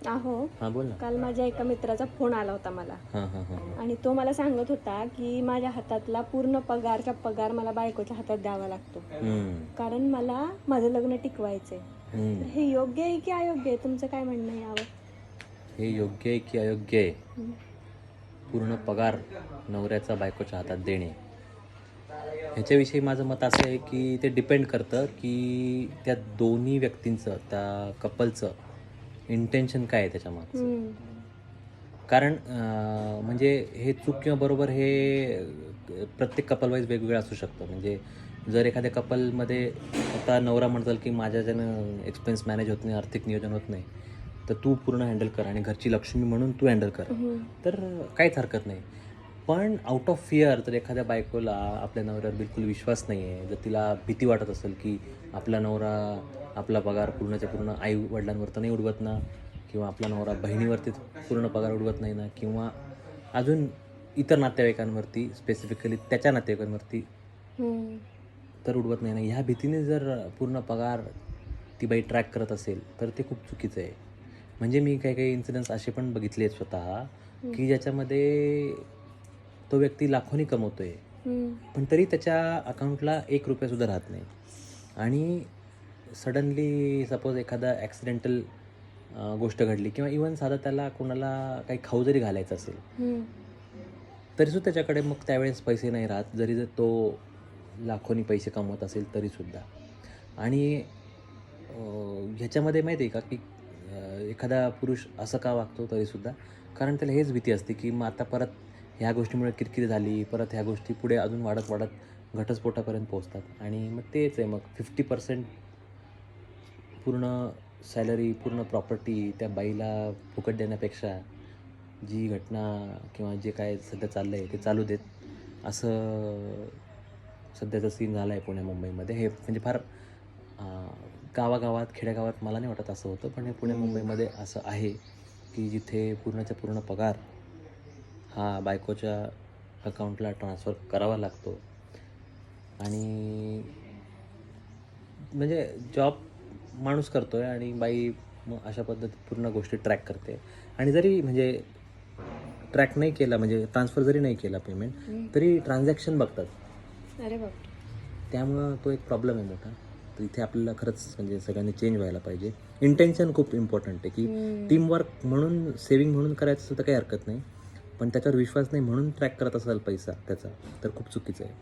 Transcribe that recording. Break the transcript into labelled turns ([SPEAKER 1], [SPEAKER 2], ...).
[SPEAKER 1] अहो,
[SPEAKER 2] हां बोल ना.
[SPEAKER 1] काल माझ्या एका मित्राचा फोन आला होता मला
[SPEAKER 2] हां हां हां.
[SPEAKER 1] आणि तो मला सांगत होता की माझ्या हातातला पूर्ण पगार मला बायकोच्या हातात द्यावा लागतो, कारण मला माझं लग्न टिकवायचंय. हे योग्य आहे की अयोग्य आहे? तुमचं काय म्हणणं आहे यावर?
[SPEAKER 2] हे योग्य आहे की अयोग्य आहे?
[SPEAKER 1] हं.
[SPEAKER 2] पूर्ण पगार नवऱ्याचा बायकोच्या हातात देणे, ह्याच्याविषयी माझं मत असं आहे की ते डिपेंड करतं की त्या दोन्ही व्यक्तींचं, त्या कपलचं इंटेन्शन काय आहे त्याच्यामागचं.
[SPEAKER 1] हं.
[SPEAKER 2] कारण म्हणजे हे चूक किंवा बरोबर हे प्रत्येक कपल वाईज वेगवेगळं असू शकतं. म्हणजे जर एखाद्या कपलमध्ये आता नवरा म्हणताल की माझ्याच्यानं एक्सपेन्स मॅनेज होत नाही, आर्थिक नियोजन होत नाही, तर तू पूर्ण हँडल कर आणि घरची लक्ष्मी म्हणून तू हँडल कर,
[SPEAKER 1] हं.
[SPEAKER 2] तर काहीच हरकत नाही. पण आउट ऑफ फिअर जर एखाद्या बायकोला आपल्या नवऱ्यावर बिलकुल विश्वास नाही आहे, जर तिला भीती वाटत असेल की आपला नवरा आपला पगार पूर्णच्या पूर्ण आई वडिलांवर तर नाही उडवत ना, किंवा आपला नवरा बहिणीवरती पूर्ण पगार उडवत नाही ना, किंवा अजून इतर नातेवाईकांवरती, स्पेसिफिकली त्याच्या नातेवाईकांवरती
[SPEAKER 1] हं.
[SPEAKER 2] तर उडवत नाही ना, ह्या भीतीने जर पूर्ण पगार ती बाई ट्रॅक करत असेल तर ते खूप चुकीचं आहे. म्हणजे मी काही काही इन्सिडेंट्स असे पण बघितले आहेत स्वतः, की ज्याच्यामध्ये तो व्यक्ती लाखोनी कमवतो आहे,
[SPEAKER 1] हं.
[SPEAKER 2] पण तरी त्याच्या अकाउंटला ₹1 राहत नाही. आणि सडनली सपोज एखादा ॲक्सिडेंटल गोष्ट घडली, किंवा इव्हन साधं त्याला कोणाला काही खाऊ जरी घालायचं असेल,
[SPEAKER 1] हं.
[SPEAKER 2] तरीसुद्धा त्याच्याकडे मग त्यावेळेस पैसे नाही राहत, जरी जर तो लाखोनी पैसे कमवत असेल तरीसुद्धा. आणि ह्याच्यामध्ये माहिती आहे का, की एखादा पुरुष असं का वागतो तरीसुद्धा, कारण त्याला हेच भीती असते की मग आता परत ह्या गोष्टीमुळे किरकिर झाली, परत ह्या गोष्टी पुढे अजून वाढत वाढत घटस्फोटापर्यंत पोहोचतात. आणि मग तेच आहे, मग 50% पूर्ण सॅलरी, पूर्ण प्रॉपर्टी त्या बाईला फुकट देण्यापेक्षा जी घटना किंवा जे काय सध्या चाललं आहे ते चालू देत, असं सध्याचा सीन झाला आहे पुणे मुंबईमध्ये. हे म्हणजे फार गावागावात, खेड्यागावात मला नाही वाटत असं होतं, पण हे पुणे मुंबईमध्ये असं आहे की जिथे पूर्णच्या पूर्ण पगार हा बायकोच्या अकाउंटला ट्रान्सफर करावा लागतो. आणि म्हणजे जॉब माणूस करतो आहे आणि बाई मग अशा पद्धतीत पूर्ण गोष्टी ट्रॅक करते. आणि जरी म्हणजे ट्रॅक नाही केला, म्हणजे ट्रान्सफर जरी नाही केला पेमेंट, तरी ट्रान्झॅक्शन बघतात.
[SPEAKER 1] अरे बापरे.
[SPEAKER 2] त्यामुळं तो एक प्रॉब्लेम आहे मोठा. तर इथे आपल्याला खरंच म्हणजे सगळ्यांनी चेंज व्हायला पाहिजे. इंटेन्शन खूप इम्पॉर्टंट आहे, की टीमवर्क म्हणून, सेविंग म्हणून करायचं तर काही हरकत नाही, पण त्याच्यावर विश्वास नाही म्हणून ट्रॅक करत असाल पैसा त्याचा, तर खूप चुकीचं आहे.